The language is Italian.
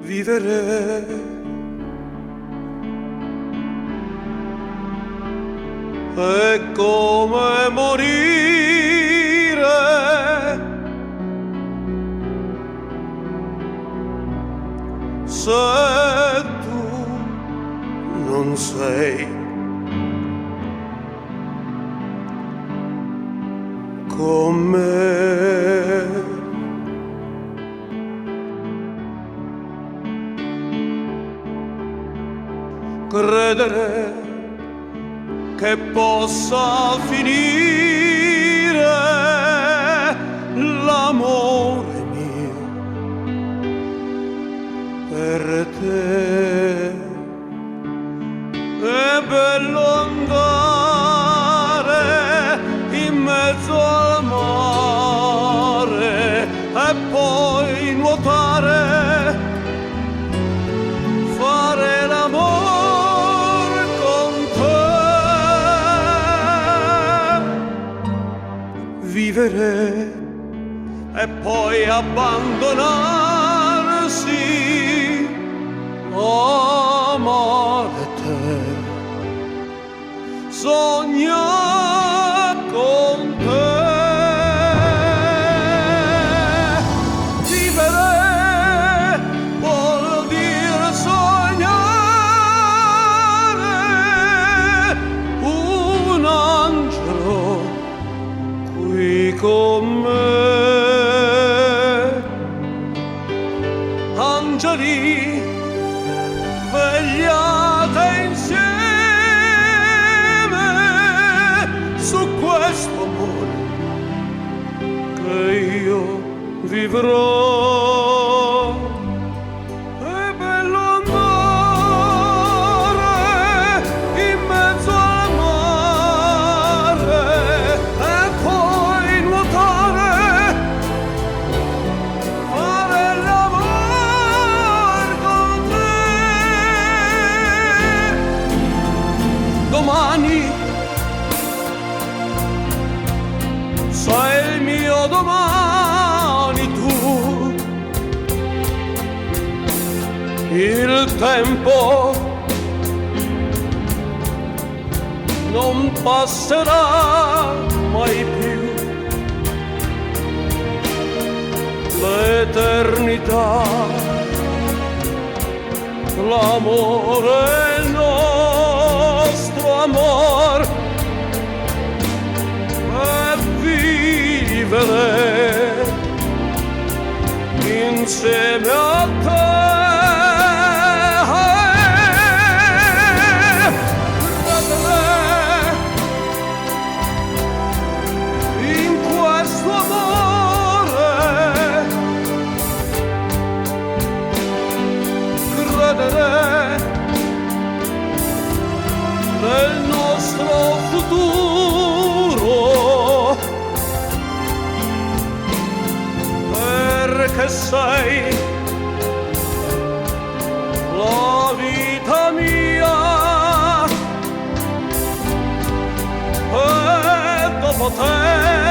vivere. È come morire se tu non sei con me. Credere che possa finire l'amore mio per te. È bello andare in mezzo al mare e poi nuotare, fare l'amore con te, vivere e poi abbandonarsi, amare te, sognare con te. Vivere vuol dire sognare un angelo qui con me. Angeli vegliate insieme su questo amore che io vivrò. È bello andare in mezzo al mare e poi nuotare, fare l'amore con te. Domani sei il mio domani tu, il tempo non passerà mai più, l'eternità, l'amore, il nostro amor, e vivere insieme a te. In questo amore, credere nel nostro futuro, perché sei la vita mia e dopo te